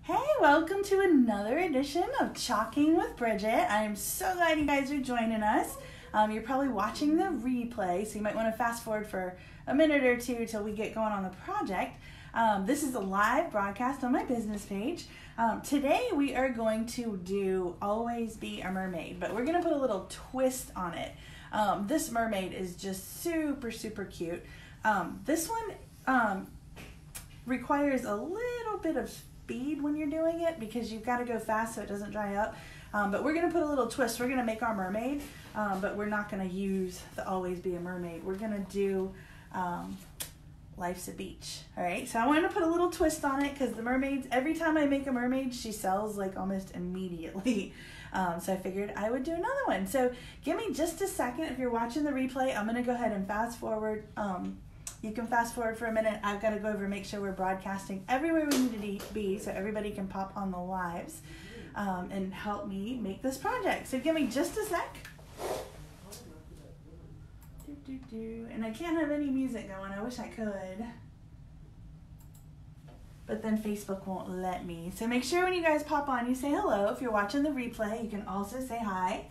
Hey, welcome to another edition of Chalking with Bridgette. I am so glad you guys are joining us. You're probably watching the replay, so you might want to fast forward for a minute or two till we get going on the project. This is a live broadcast on my business page. Today we are going to do Always Be a Mermaid, but we're going to put a little twist on it. This mermaid is just super cute. This one requires a little bit of speed when you're doing it because you've got to go fast so it doesn't dry up. But we're going to put a little twist. We're going to make our mermaid, but we're not going to use the Always Be a Mermaid. We're going to do Life's a Beach. All right, so I wanted to put a little twist on it because the mermaids, every time I make a mermaid, she sells like almost immediately. So I figured I would do another one. So give me just a second. If you're watching the replay, I'm going to go ahead and fast forward. You can fast forward for a minute. I've got to go over and make sure we're broadcasting everywhere we need to be so everybody can pop on the lives and help me make this project. So give me just a sec. And I can't have any music going. I wish I could. But then Facebook won't let me. So make sure when you guys pop on, you say hello. If you're watching the replay, you can also say hi.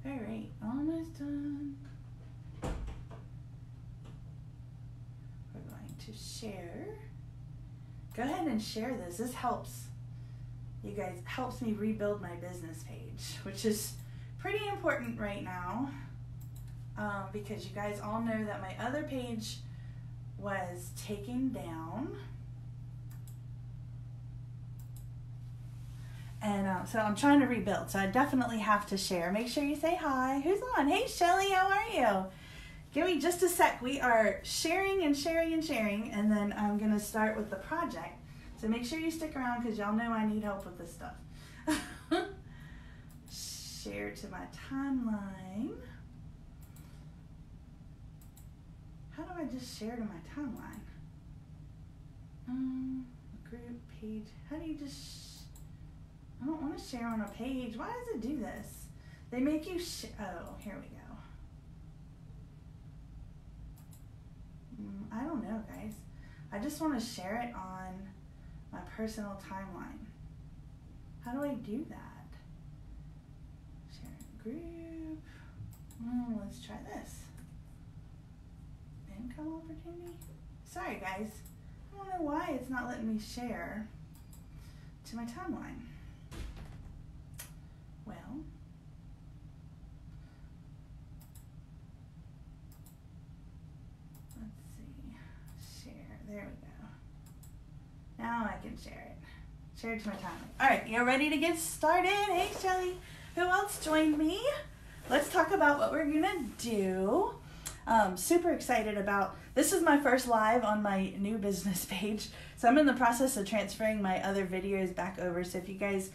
All right, almost done. We're going to share. Go ahead and share this. This helps you guys, helps me rebuild my business page, which is pretty important right now because you guys all know that my other page was taken down. And so I'm trying to rebuild, so I definitely have to share. Make sure you say hi. Who's on? Hey, Shelly, how are you? Give me just a sec. We are sharing and sharing and sharing, and then I'm going to start with the project. So make sure you stick around because y'all know I need help with this stuff. Share to my timeline. How do I just share to my timeline? Group page. How do you just... I don't want to share on a page. Why does it do this? They make you oh, here we go. I don't know, guys. I just want to share it on my personal timeline. How do I do that? Share group. Let's try this. Income opportunity. Sorry, guys. I don't know why it's not letting me share to my timeline. Well, let's see. Share. There we go. Now I can share it. Share it to my timeline. All right, you ready to get started? Hey, Shelly. Who else joined me? Let's talk about what we're going to do. Super excited about, this is my first live on my new business page. So I'm in the process of transferring my other videos back over. So if you guys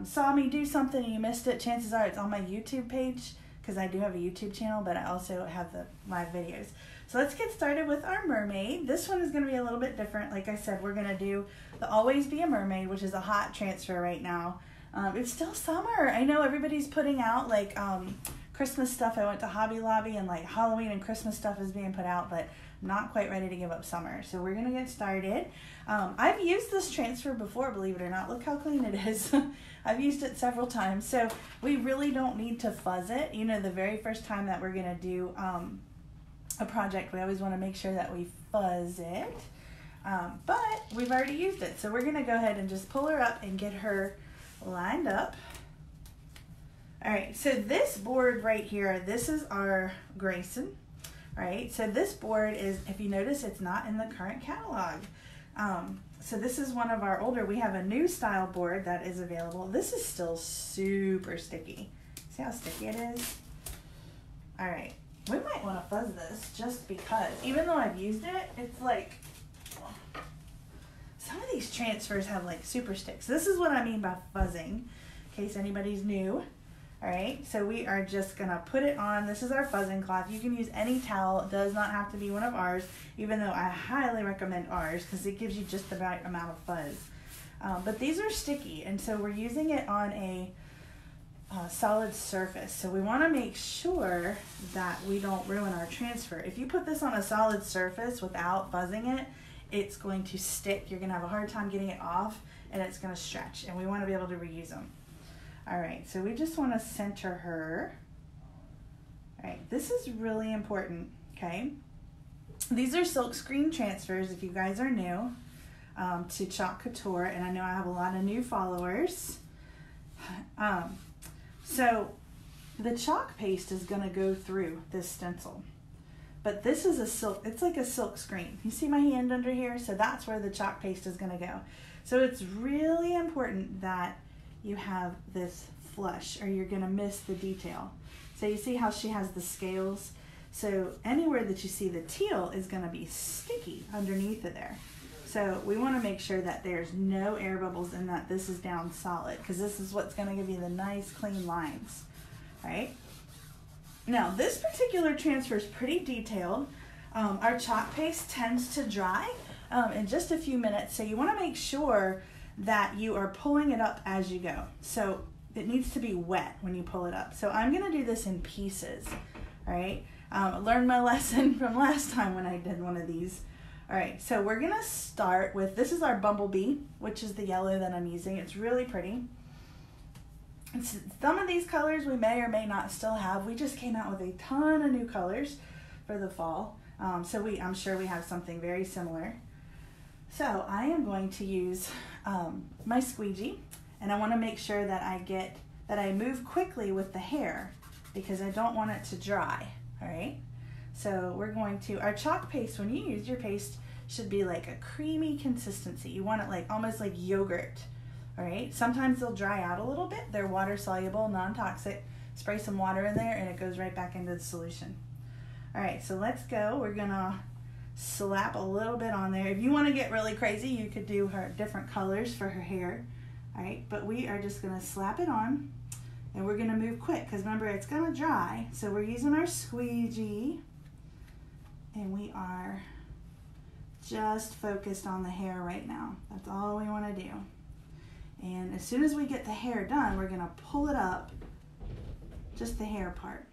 saw me do something and you missed it, chances are it's on my YouTube page because I do have a YouTube channel, but I also have the live videos. So let's get started with our mermaid. This one is going to be a little bit different. Like I said, we're going to do the Always Be a Mermaid, which is a hot transfer right now. It's still summer. I know everybody's putting out like Christmas stuff. I went to Hobby Lobby and like Halloween and Christmas stuff is being put out, but I'm not quite ready to give up summer. So we're going to get started. I've used this transfer before, believe it or not. Look how clean it is. I've used it several times. So we really don't need to fuzz it. You know, the very first time that we're going to do a project, we always want to make sure that we fuzz it. But we've already used it. So we're going to go ahead and just pull her up and get her lined up. All right, so this board right here, this is our Greyson. All right, so this board is, if you notice, it's not in the current catalog. So this is one of our older, we have a new style board that is available. This is still super sticky. See how sticky it is? All right, we might want to fuzz this just because, even though I've used it, it's like, some of these transfers have like super sticks. This is what I mean by fuzzing, in case anybody's new. All right, so we are just gonna put it on. This is our fuzzing cloth. You can use any towel. It does not have to be one of ours, even though I highly recommend ours because it gives you just the right amount of fuzz. But these are sticky, and so we're using it on a solid surface. So we want to make sure that we don't ruin our transfer. If you put this on a solid surface without fuzzing it, it's going to stick. You're going to have a hard time getting it off, and it's going to stretch, and we want to be able to reuse them. All right, so we just want to center her. All right, this is really important, okay? These are silk screen transfers if you guys are new to Chalk Couture, and I know I have a lot of new followers. So the chalk paste is going to go through this stencil, but this is a silk, it's like a silk screen. You see my hand under here? So that's where the chalk paste is going to go. So it's really important that you have this flush or you're going to miss the detail. So you see how she has the scales? So anywhere that you see the teal is going to be sticky underneath of there. So we want to make sure that there's no air bubbles and that this is down solid, because this is what's going to give you the nice clean lines, right? Now this particular transfer is pretty detailed. Our chalk paste tends to dry in just a few minutes, so you want to make sure that you are pulling it up as you go. So it needs to be wet when you pull it up. So I'm going to do this in pieces, all right? I learned my lesson from last time when I did one of these. All right, so we're gonna start with, this is our Bumblebee, which is the yellow that I'm using. It's really pretty. Some of these colors we may or may not still have. We just came out with a ton of new colors for the fall. So I'm sure we have something very similar. So I am going to use my Squeegee, and I wanna make sure that I move quickly with the hair because I don't want it to dry, all right? So we're going to, our chalk paste, when you use your paste, should be like a creamy consistency. You want it like almost like yogurt, all right? Sometimes they'll dry out a little bit. They're water soluble, non-toxic. Spray some water in there and it goes right back into the solution. All right, so let's go. We're gonna slap a little bit on there. If you wanna get really crazy, you could do her different colors for her hair, all right? But we are just gonna slap it on and we're gonna move quick because remember, it's gonna dry. So we're using our Squeegee. And we are just focused on the hair right now. That's all we want to do. And as soon as we get the hair done, we're going to pull it up, just the hair part.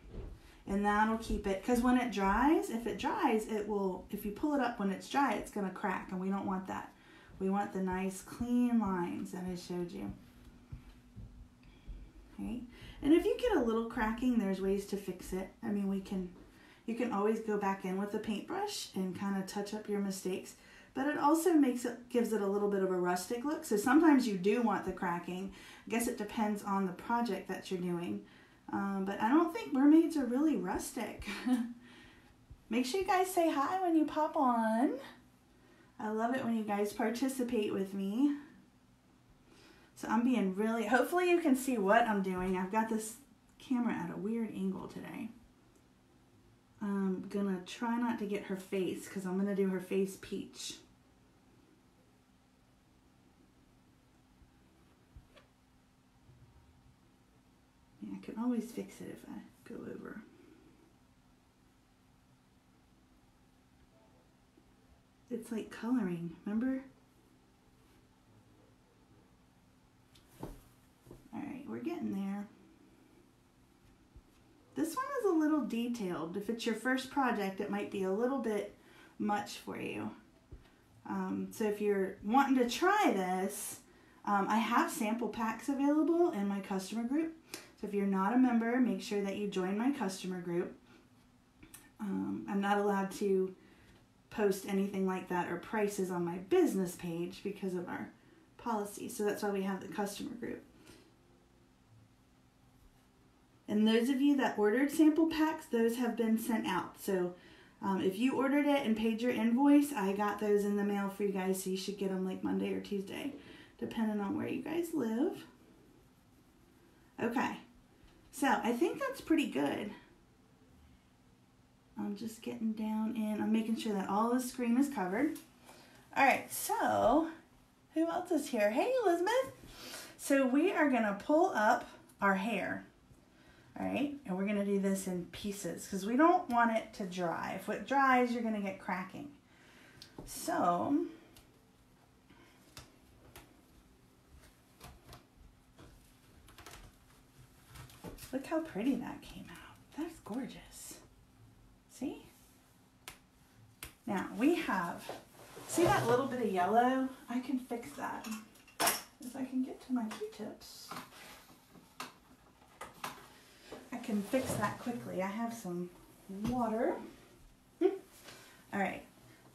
And that'll keep it, because when it dries, if it dries, it will, if you pull it up when it's dry, it's going to crack, and we don't want that. We want the nice clean lines that I showed you. Okay? And if you get a little cracking, there's ways to fix it. I mean, you can always go back in with a paintbrush and kind of touch up your mistakes, but it also gives it a little bit of a rustic look. So sometimes you do want the cracking. I guess it depends on the project that you're doing. But I don't think mermaids are really rustic. Make sure you guys say hi when you pop on. I love it when you guys participate with me. So I'm being really, hopefully you can see what I'm doing. I've got this camera at a weird angle today. I'm gonna try not to get her face because I'm gonna do her face peach. Yeah, I can always fix it if I go over. It's like coloring, remember? All right, we're getting there. This one is a little detailed. If it's your first project, it might be a little bit much for you. So if you're wanting to try this, I have sample packs available in my customer group. So if you're not a member, make sure that you join my customer group. I'm not allowed to post anything like that or prices on my business page because of our policy. So that's why we have the customer group. And those of you that ordered sample packs, those have been sent out. So if you ordered it and paid your invoice, I got those in the mail for you guys. So you should get them like Monday or Tuesday, depending on where you guys live. Okay, so I think that's pretty good. I'm just getting down in, I'm making sure that all the screen is covered. All right, so who else is here? Hey, Elizabeth. So we are gonna pull up our hair. All right, and we're gonna do this in pieces because we don't want it to dry. If it dries, you're gonna get cracking. So, Look how pretty that came out. That's gorgeous. See? Now we have, see that little bit of yellow? I can fix that. If I can get to my Q-tips, I can fix that quickly. I have some water. All right,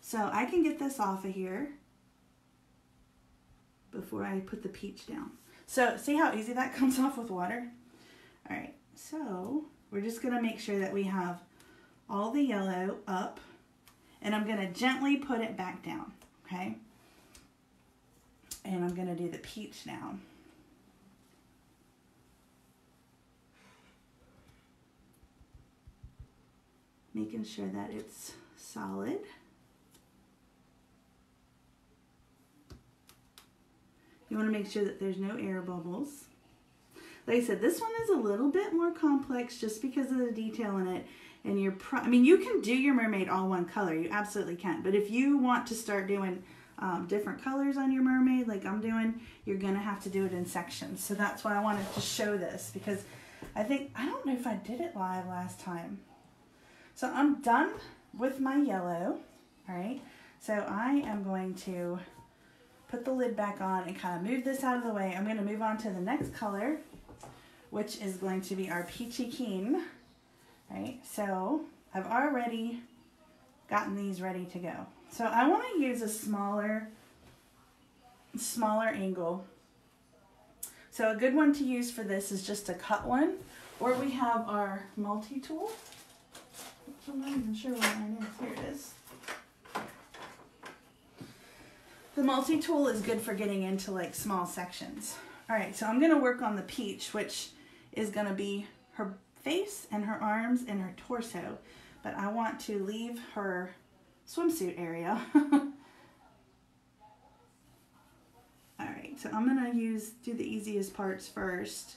so I can get this off of here before I put the peach down. So see how easy that comes off with water? All right, so we're just gonna make sure that we have all the yellow up, and I'm gonna gently put it back down, okay? And I'm gonna do the peach now. Making sure that it's solid. You want to make sure that there's no air bubbles. Like I said, this one is a little bit more complex just because of the detail in it. And I mean, you can do your mermaid all one color. You absolutely can. But if you want to start doing different colors on your mermaid, like I'm doing, you're going to have to do it in sections. So that's why I wanted to show this, because I don't know if I did it live last time. So I'm done with my yellow. All right. So I am going to put the lid back on and kind of move this out of the way. I'm going to move on to the next color, which is going to be our Peachy Keen. Right, so I've already gotten these ready to go. So I want to use a smaller angle. So a good one to use for this is just a cut one, or we have our multi-tool. I'm not even sure where mine is. Here it is. The multi-tool is good for getting into like small sections. All right, so I'm going to work on the peach, which is going to be her face and her arms and her torso, but I want to leave her swimsuit area. All right, so I'm going to do the easiest parts first.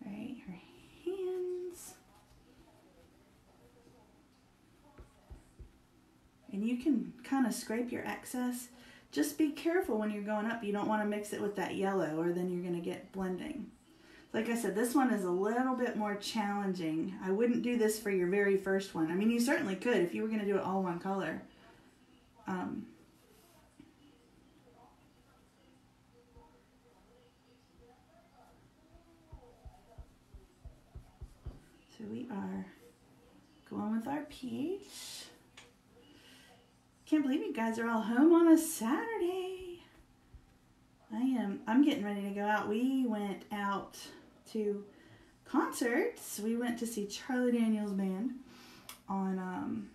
All right, her hands. And you can kind of scrape your excess. Just be careful when you're going up. You don't want to mix it with that yellow, or then you're going to get blending. Like I said, this one is a little bit more challenging. I wouldn't do this for your very first one. I mean, you certainly could if you were going to do it all one color. So we are going with our peach. Can't believe you guys are all home on a Saturday. I'm getting ready to go out. We went out to concerts. We went to see Charlie Daniels Band on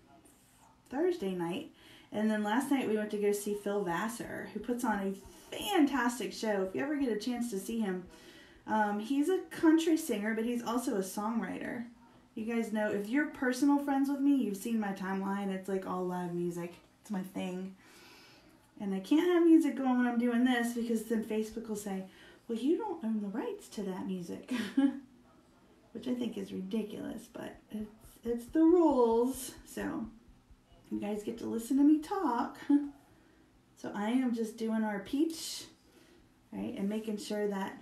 Thursday night. And then last night we went to go see Phil Vassar, who puts on a fantastic show. If you ever get a chance to see him, he's a country singer, but he's also a songwriter. You guys know, if you're personal friends with me, you've seen my timeline. It's like all live music. It's my thing. And I can't have music going when I'm doing this, because then Facebook will say, well, you don't own the rights to that music. Which I think is ridiculous, but it's the rules. So you guys get to listen to me talk. So I am just doing our peach, right, and making sure that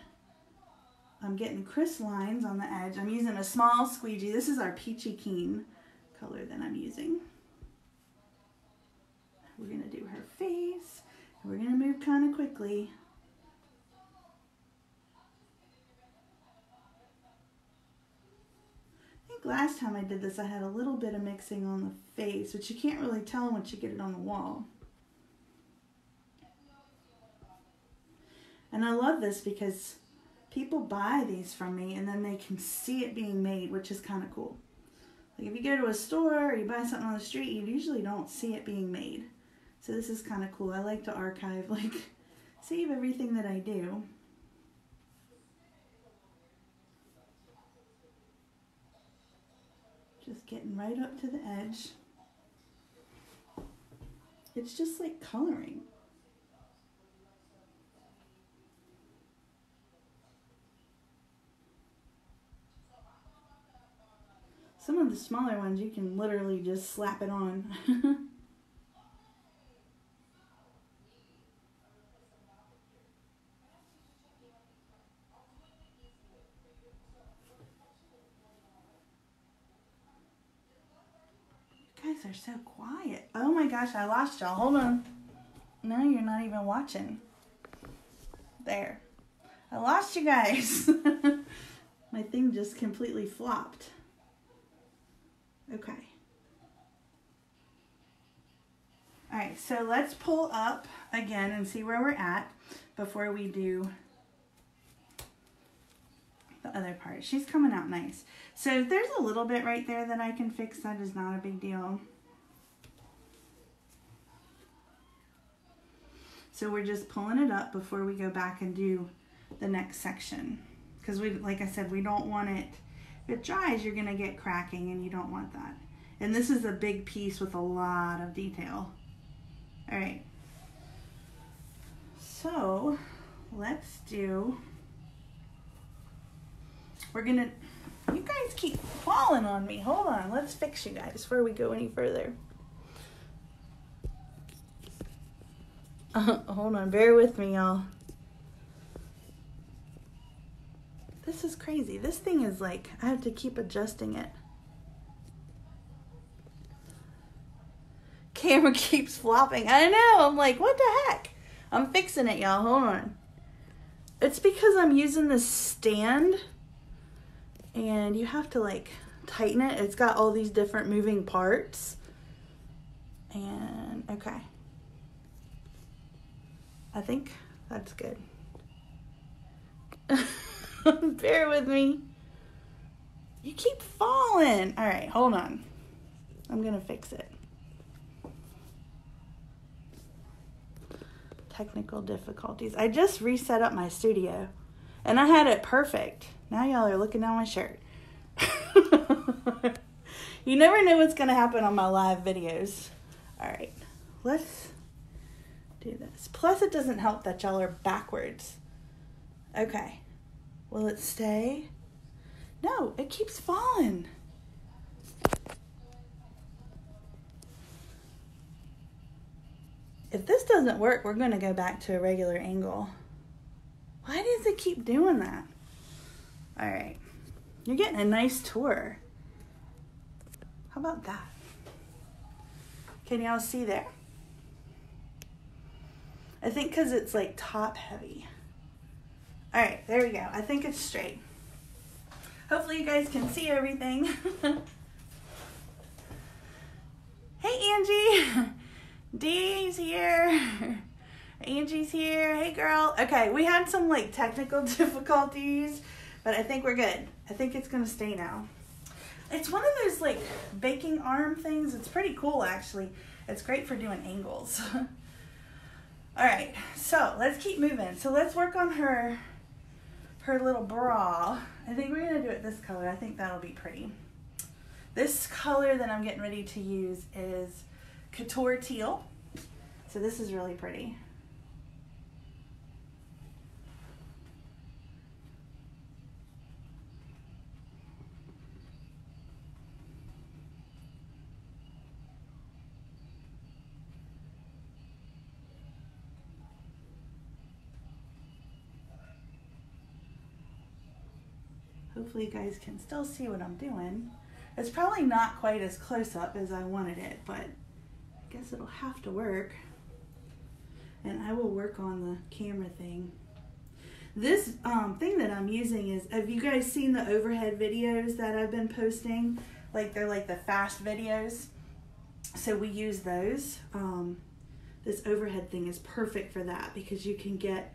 I'm getting crisp lines on the edge. I'm using a small squeegee. This is our Peachy Keen color that I'm using. We're going to do her face, and we're going to move kind of quickly. I think last time I did this, I had a little bit of mixing on the face, which you can't really tell once you get it on the wall. And I love this because people buy these from me, and then they can see it being made, which is kind of cool. Like if you go to a store or you buy something on the street, you usually don't see it being made. So this is kind of cool. I like to archive, like, save everything that I do. Just getting right up to the edge. It's just like coloring. Some of the smaller ones, you can literally just slap it on. guys are so quiet. Oh my gosh, I lost y'all. Hold on. No, you're not even watching. There. I lost you guys. My thing just completely flopped. Okay. Alright, so let's pull up again and see where we're at before we do the other part. She's coming out nice. So there's a little bit right there that I can fix. That is not a big deal. So we're just pulling it up before we go back and do the next section. Because we, like I said, we don't want it, if it dries, you're going to get cracking and you don't want that. And this is a big piece with a lot of detail. All right. So let's do, we're going to, you guys keep falling on me. Hold on. Let's fix you guys before we go any further. Hold on. Bear with me, y'all. This is crazy. This thing is like, I have to keep adjusting it. Camera keeps flopping. I know. I'm like, what the heck? I'm fixing it, y'all. Hold on. It's because I'm using this stand. And you have to like tighten it. It's got all these different moving parts. And okay. I think that's good. Bear with me. You keep falling. All right, hold on. I'm going to fix it. Technical difficulties. I just reset up my studio and I had it perfect. Now y'all are looking down my shirt. You never know what's going to happen on my live videos. All right, let's do this. Plus it doesn't help that y'all are backwards. Okay. Will it stay? No, it keeps falling. If this doesn't work, we're going to go back to a regular angle. Why does it keep doing that? All right. You're getting a nice tour. How about that? Can y'all see there? I think because it's like top heavy. All right, there we go. I think it's straight. Hopefully you guys can see everything. Hey, Angie. Dee's here. Angie's here. Hey, girl. Okay, we had some like technical difficulties, but I think we're good. I think it's going to stay now. It's one of those like baking arm things. It's pretty cool, actually. It's great for doing angles. All right, so let's keep moving. So let's work on her little bra. I think we're going to do it this color. I think that'll be pretty. This color that I'm getting ready to use is Couture Teal. So this is really pretty. Hopefully you guys can still see what I'm doing. It's probably not quite as close up as I wanted it, but I guess it'll have to work. And I will work on the camera thing. This thing that I'm using is, have you guys seen the overhead videos that I've been posting? Like they're like the fast videos. So we use those. This overhead thing is perfect for that because you can get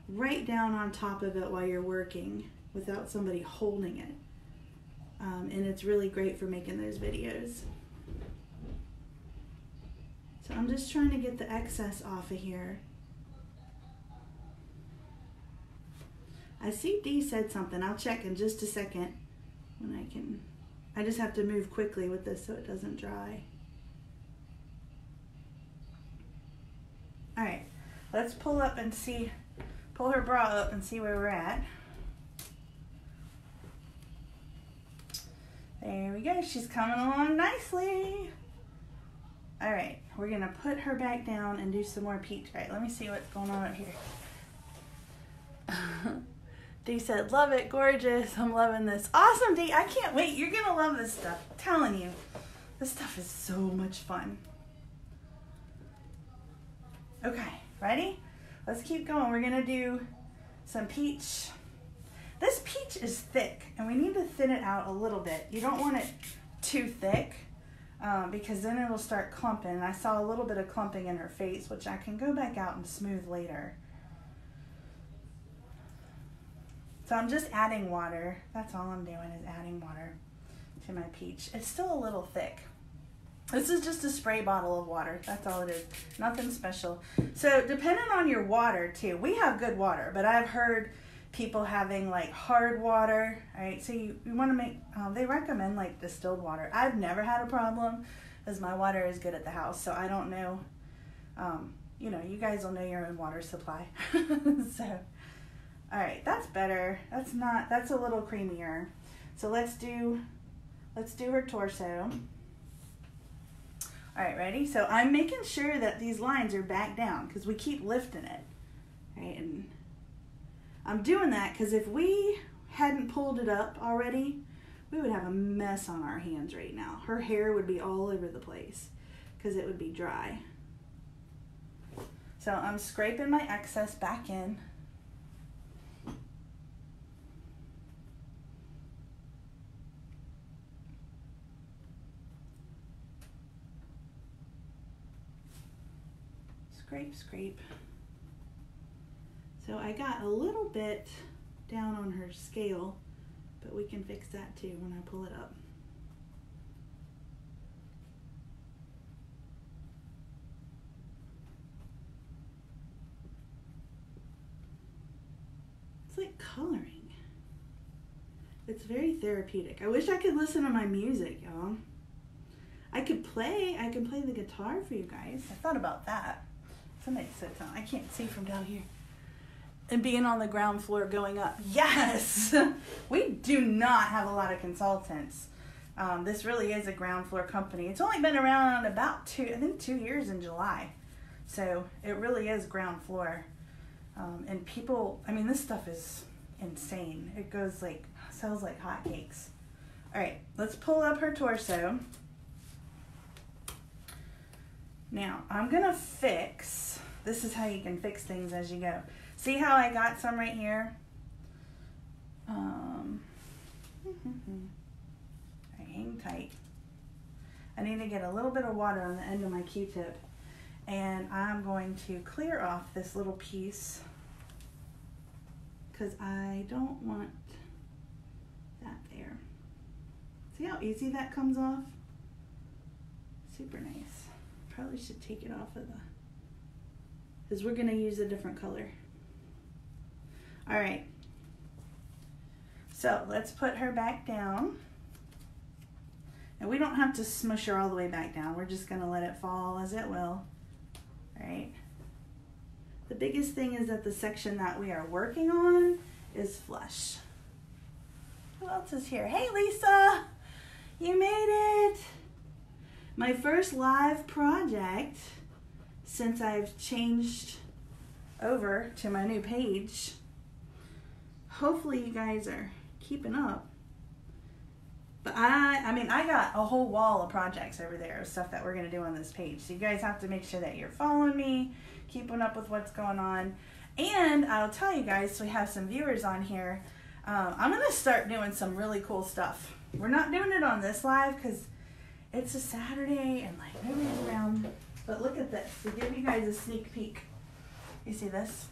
right down on top of it while you're working without somebody holding it. And it's really great for making those videos. So I'm just trying to get the excess off of here. I see Dee said something. I'll check in just a second when I can. I just have to move quickly with this so it doesn't dry. All right, let's pull up and see, pull her bra up and see where we're at. There we go. She's coming along nicely. All right, we're gonna put her back down and do some more peach. All right, let me see what's going on up here. Dee said, love it, gorgeous. I'm loving this. Awesome, Dee. I can't wait. You're gonna love this stuff. I'm telling you. This stuff is so much fun. Okay, ready? Let's keep going. We're gonna do some peach. This peach is thick and we need to thin it out a little bit. You don't want it too thick because then it'll start clumping. And I saw a little bit of clumping in her face, which I can go back out and smooth later. So I'm just adding water. That's all I'm doing is adding water to my peach. It's still a little thick. This is just a spray bottle of water. That's all it is. Nothing special. So depending on your water too, we have good water, but I've heard people having like hard water. All right, so you want to make, they recommend like distilled water. I've never had a problem because my water is good at the house. So I don't know, you know, you guys will know your own water supply. So, all right, that's better. That's a little creamier. So let's do her torso. All right, ready? So I'm making sure that these lines are back down because we keep lifting it, right? And I'm doing that because if we hadn't pulled it up already, we would have a mess on our hands right now. Her hair would be all over the place because it would be dry. So I'm scraping my excess back in. Scrape, scrape. So I got a little bit down on her scale, but we can fix that too when I pull it up. It's like coloring. It's very therapeutic. I wish I could listen to my music, y'all. I could play the guitar for you guys. I thought about that. Somebody said something. I can't see from down here. And being on the ground floor going up. Yes! We do not have a lot of consultants. This really is a ground floor company. It's only been around about 2 years in July. So it really is ground floor. And people, I mean, this stuff is insane. It goes like, sells like hotcakes. All right, let's pull up her torso. Now, I'm gonna fix, this is how you can fix things as you go. See how I got some right here? Hang tight. I need to get a little bit of water on the end of my Q-tip, and I'm going to clear off this little piece because I don't want that there. See how easy that comes off? Super nice. Probably should take it off of the, because we're going to use a different color. All right. So let's put her back down. And we don't have to smush her all the way back down. We're just going to let it fall as it will. All right. The biggest thing is that the section that we are working on is flush. Who else is here? Hey, Lisa. You made it. My first live project since I've changed over to my new page. Hopefully you guys are keeping up. But I mean, I got a whole wall of projects over there of stuff that we're going to do on this page. So you guys have to make sure that you're following me, keeping up with what's going on. And I'll tell you guys, so we have some viewers on here. I'm going to start doing some really cool stuff. We're not doing it on this live because it's a Saturday and like nobody's around. But look at this, to give you guys a sneak peek. You see this?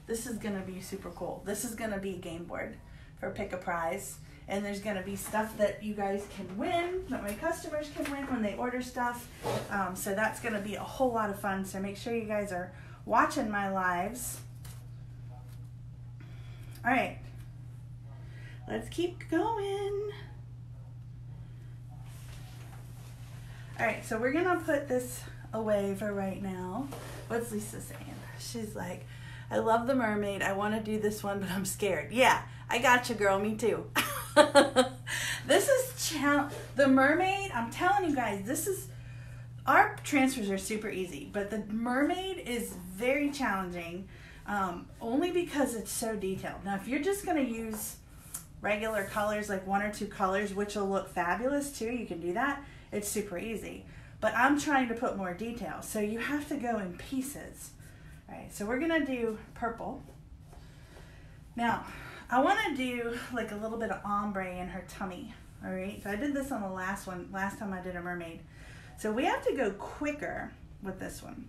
This is gonna be super cool. This is gonna be a game board for pick a prize. And there's gonna be stuff that you guys can win, that my customers can win when they order stuff. So that's gonna be a whole lot of fun. So make sure you guys are watching my lives. All right, let's keep going. All right, so we're gonna put this away for right now. What's Lisa saying? She's like, I love the mermaid. I want to do this one, but I'm scared. Yeah, I got you, girl. Me too. This is the mermaid. I'm telling you guys, this is, our transfers are super easy, but the mermaid is very challenging, only because it's so detailed. Now, if you're just gonna use regular colors, like 1 or 2 colors, which will look fabulous too, you can do that. it's super easy. But I'm trying to put more detail, so you have to go in pieces. All right, so we're gonna do purple. Now, I wanna do like a little bit of ombre in her tummy, all right? So I did this on the last time I did a mermaid. So we have to go quicker with this one.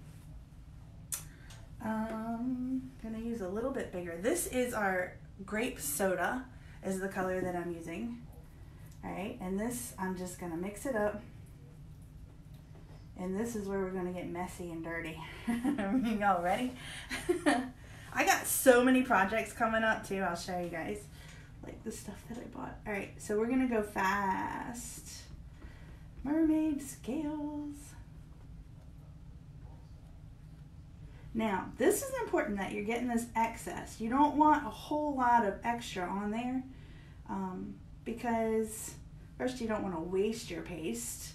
Gonna use a little bit bigger. This is our Grape Soda, is the color that I'm using. All right, and this, I'm just gonna mix it up. And this is where we're gonna get messy and dirty. Y'all ready? I got so many projects coming up too. I'll show you guys, like the stuff that I bought. All right, so we're gonna go fast. Mermaid scales. Now, this is important that you're getting this excess. You don't want a whole lot of extra on there because first you don't want to waste your paste,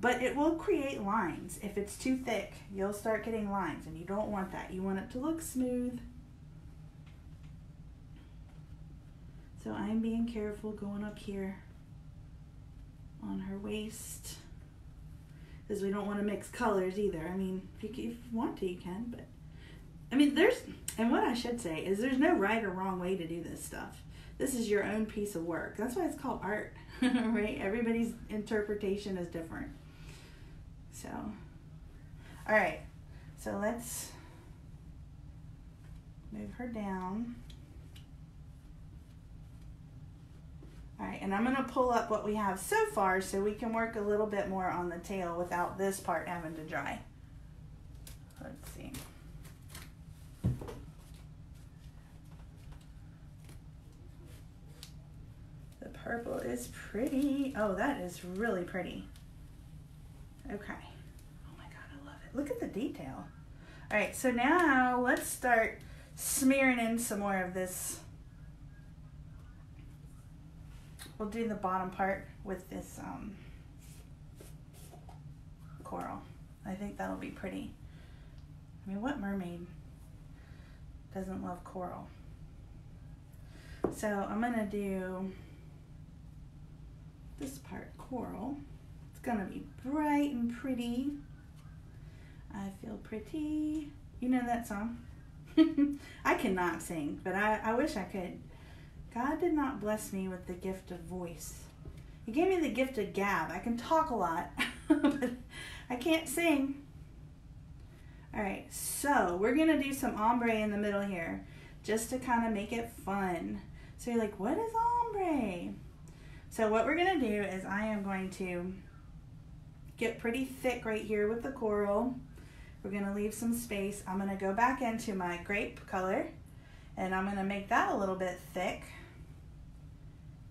but it will create lines. If it's too thick, you'll start getting lines and you don't want that. You want it to look smooth. So I'm being careful going up here on her waist, because we don't want to mix colors either. I mean, if you want to, you can, but I mean, and what I should say is there's no right or wrong way to do this stuff. This is your own piece of work. That's why it's called art, right? Everybody's interpretation is different. So, all right, so let's move her down. All right, and I'm gonna pull up what we have so far so we can work a little bit more on the tail without this part having to dry. Let's see. The purple is pretty. Oh, that is really pretty. Okay. Oh my God, I love it. Look at the detail. All right, so now let's start smearing in some more of this. We'll do the bottom part with this coral. I think that'll be pretty. I mean, what mermaid doesn't love coral? So I'm gonna do this part coral. It's gonna be bright and pretty. I feel pretty. You know that song? I cannot sing, but I wish I could. God did not bless me with the gift of voice. He gave me the gift of gab. I can talk a lot, but I can't sing. All right, so we're gonna do some ombre in the middle here, just to kind of make it fun. So you're like, what is ombre? So what we're gonna do is I am going to get pretty thick right here with the coral. We're gonna leave some space. I'm gonna go back into my grape color, and I'm gonna make that a little bit thick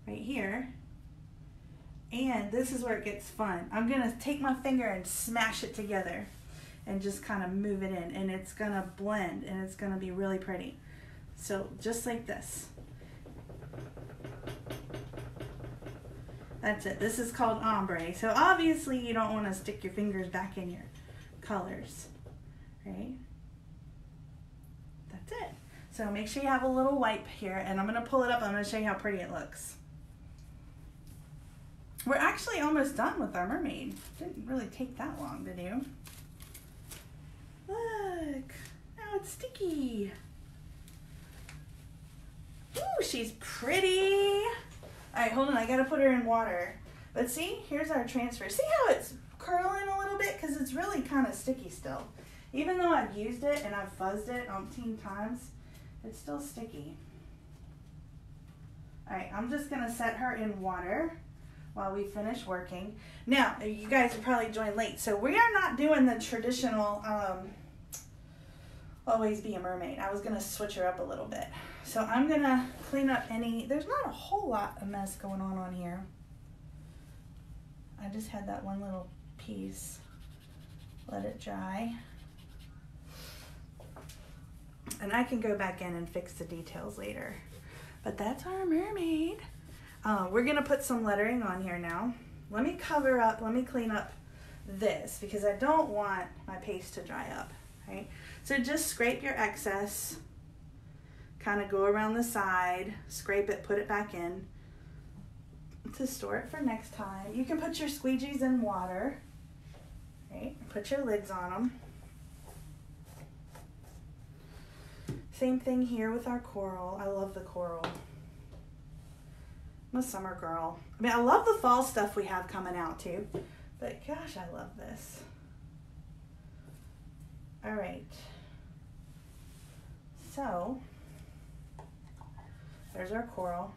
right here. And this is where it gets fun. I'm gonna take my finger and smash it together and just kind of move it in, and it's gonna blend and it's gonna be really pretty. So just like this. That's it. This is called ombre. So obviously you don't want to stick your fingers back in your colors, right? That's it. So make sure you have a little wipe here, and I'm going to pull it up. I'm going to show you how pretty it looks. We're actually almost done with our mermaid. Didn't really take that long to do. Look, now it's sticky. Ooh, she's pretty. All right, hold on, I gotta put her in water. But see, here's our transfer. See how it's curling a little bit? Because it's really kind of sticky still. Even though I've used it and I've fuzzed it umpteen times, it's still sticky. All right, I'm just gonna set her in water while we finish working. Now, you guys are probably joined late, so we are not doing the traditional always be a mermaid. I was gonna switch her up a little bit. So I'm gonna clean up there's not a whole lot of mess going on here. I just had that one little piece. Let it dry. And I can go back in and fix the details later. But that's our mermaid. We're gonna put some lettering on here now. Let me clean up this because I don't want my paste to dry up, right? So just scrape your excess, kind of go around the side, scrape it, put it back in. to store it for next time. You can put your squeegees in water, right? Put your lids on them. Same thing here with our coral. I love the coral. I'm a summer girl. I mean, I love the fall stuff we have coming out too, but gosh, I love this. All right. So, there's our coral.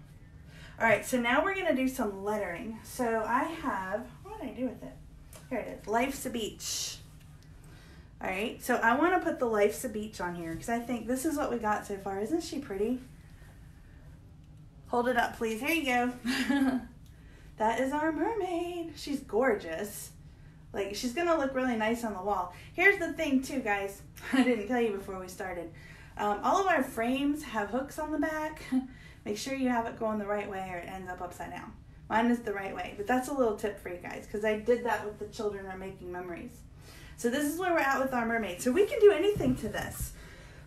All right, so now we're gonna do some lettering. So I have, what did I do with it? Here it is, Life's a Beach. All right, so I wanna put the Life's a Beach on here because I think this is what we got so far. Isn't she pretty? Hold it up, please. Here you go. That is our mermaid. She's gorgeous. Like, she's gonna look really nice on the wall. Here's the thing too, guys. I didn't tell you before we started. All of our frames have hooks on the back. Make sure you have it going the right way or it ends up upside down. Mine is the right way, but that's a little tip for you guys because I did that with the children are making memories. So this is where we're at with our mermaid. So we can do anything to this.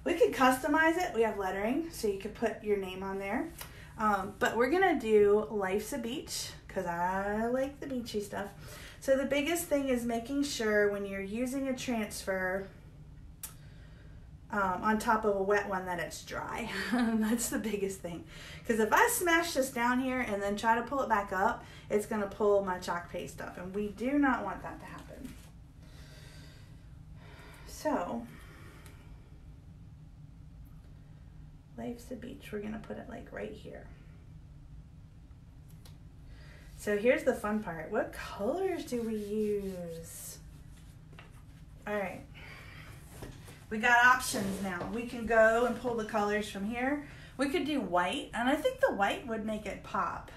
We could customize it. We have lettering, so you could put your name on there. But we're gonna do Life's a Beach because I like the beachy stuff. So the biggest thing is making sure when you're using a transfer on top of a wet one that it's dry. That's the biggest thing. Because if I smash this down here and then try to pull it back up, it's going to pull my chalk paste up. And we do not want that to happen. So, Life's a Beach. We're going to put it like right here. So here's the fun part. What colors do we use? All right. We got options now. We can go and pull the colors from here. We could do white, and I think the white would make it pop.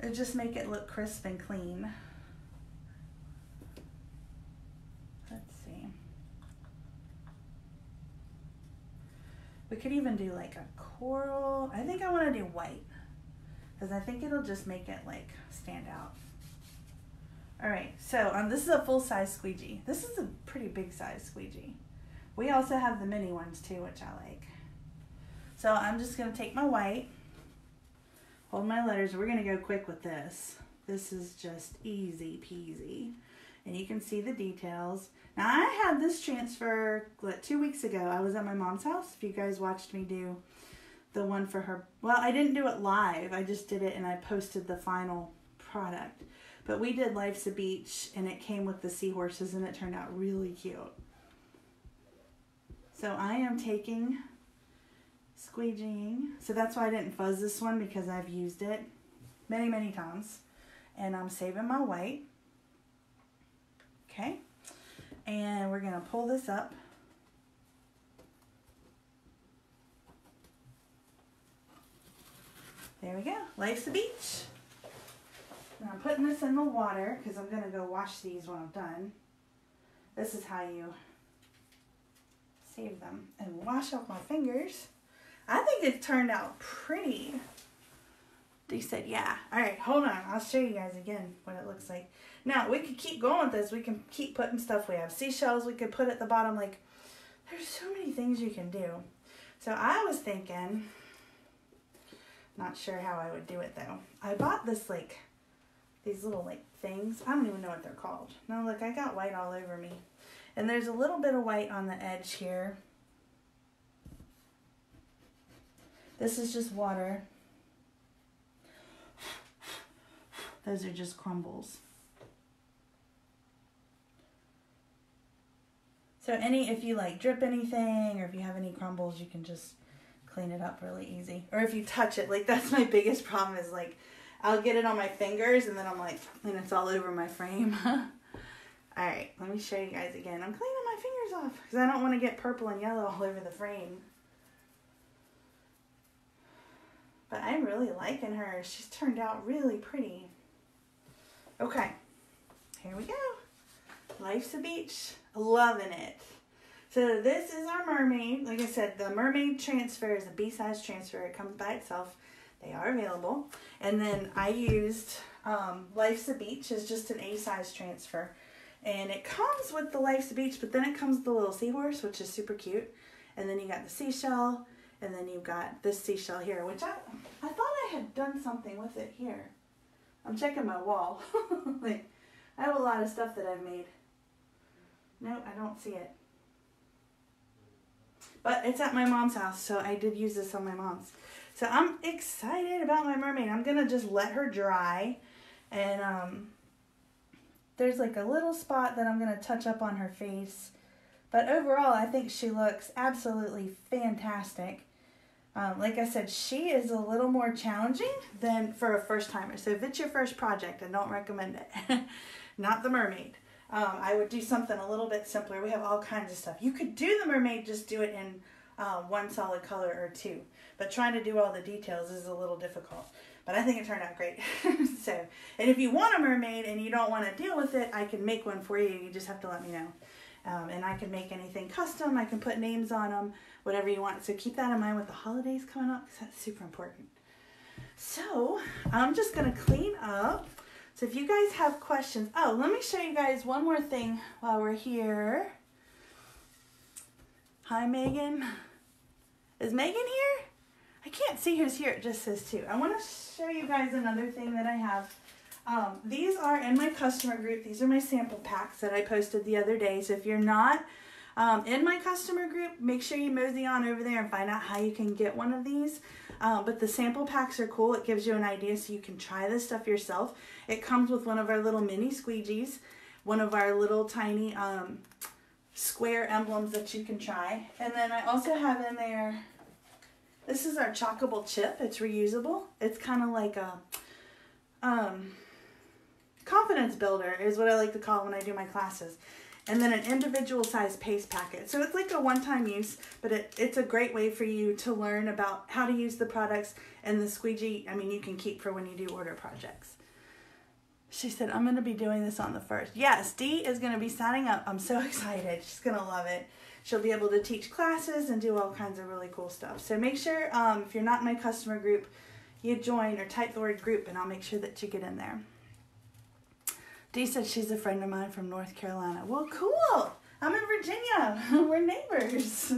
It'd just make it look crisp and clean. Let's see. We could even do like a coral. I think I want to do white because I think it'll just make it like stand out. All right, so this is a full-size squeegee. This is a pretty big size squeegee. We also have the mini ones too, which I like. So I'm just gonna take my white, hold my letters. We're gonna go quick with this. This is just easy peasy. And you can see the details. Now I had this transfer 2 weeks ago. I was at my mom's house. If you guys watched me do the one for her, well, I didn't do it live. I just did it and I posted the final product. But we did Life's a Beach, and it came with the seahorses, and it turned out really cute. So I am taking squeegeeing. So that's why I didn't fuzz this one, because I've used it many, many times. And I'm saving my white. Okay. And we're going to pull this up. There we go. Life's a Beach. Now I'm putting this in the water because I'm going to go wash these when I'm done. This is how you save them and wash off my fingers. I think it turned out pretty. They said, yeah. All right, hold on. I'll show you guys again what it looks like. Now, we could keep going with this. We can keep putting stuff. We have seashells we could put at the bottom. Like, there's so many things you can do. So I was thinking, not sure how I would do it though. I bought this like, these little like things. I don't even know what they're called. No, look, I got white all over me. And there's a little bit of white on the edge here. This is just water. Those are just crumbles. So if you like drip anything or if you have any crumbles, you can just clean it up really easy. Or if you touch it, like that's my biggest problem is like, I'll get it on my fingers and then I'm like, and it's all over my frame. All right, let me show you guys again. I'm cleaning my fingers off because I don't want to get purple and yellow all over the frame. But I'm really liking her. She's turned out really pretty. Okay, here we go. Life's a Beach. Loving it. So this is our mermaid. Like I said, the Mermaid Transfer is a B-size transfer. It comes by itself. They are available. And then I used Life's a Beach as just an A-size transfer. And it comes with the Life's a Beach, but then it comes with the little seahorse, which is super cute. And then you got the seashell, and then you've got this seashell here, which I thought I had done something with it here. I'm checking my wall. Like, I have a lot of stuff that I've made. No, I don't see it. But it's at my mom's house, so I did use this on my mom's. So I'm excited about my mermaid. I'm going to just let her dry. And there's like a little spot that I'm going to touch up on her face. But overall, I think she looks absolutely fantastic. Like I said, she is a little more challenging than for a first timer. So if it's your first project, I don't recommend it. Not the mermaid. I would do something a little bit simpler. We have all kinds of stuff. You could do the mermaid, just do it in one solid color or two. But trying to do all the details is a little difficult. But I think it turned out great. So, and if you want a mermaid and you don't want to deal with it, I can make one for you. You just have to let me know. And I can make anything custom. I can put names on them, whatever you want. So keep that in mind with the holidays coming up, because that's super important. So I'm just going to clean up. So if you guys have questions, oh, let me show you guys one more thing while we're here. Hi, Megan. Is Megan here? I can't see who's here. It just says two. I want to show you guys another thing that I have. These are in my customer group. These are my sample packs that I posted the other day. So if you're not in my customer group, make sure you mosey on over there and find out how you can get one of these. But the sample packs are cool. It gives you an idea so you can try this stuff yourself. It comes with one of our little mini squeegees, one of our little tiny square emblems that you can try. And then I also have in there, this is our Chalkable chip. It's reusable. It's kind of like a confidence builder is what I like to call it when I do my classes. And then an individual size paste packet. So it's like a one-time use, but it's a great way for you to learn about how to use the products. And the squeegee, I mean, you can keep for when you do order projects. She said, I'm going to be doing this on the 1st. Yes, Dee is going to be signing up. I'm so excited. She's going to love it. She'll be able to teach classes and do all kinds of really cool stuff. So make sure, if you're not in my customer group, you join or type the word group, and I'll make sure that you get in there. Dee said she's a friend of mine from North Carolina. Well, cool. I'm in Virginia. We're neighbors.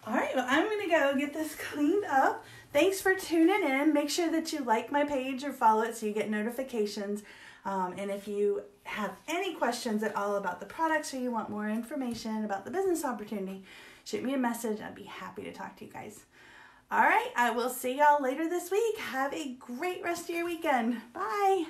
All right, well, I'm going to go get this cleaned up. Thanks for tuning in. Make sure that you like my page or follow it so you get notifications. And if you have any questions at all about the products or you want more information about the business opportunity, shoot me a message. I'd be happy to talk to you guys. All right, I will see y'all later this week. Have a great rest of your weekend. Bye.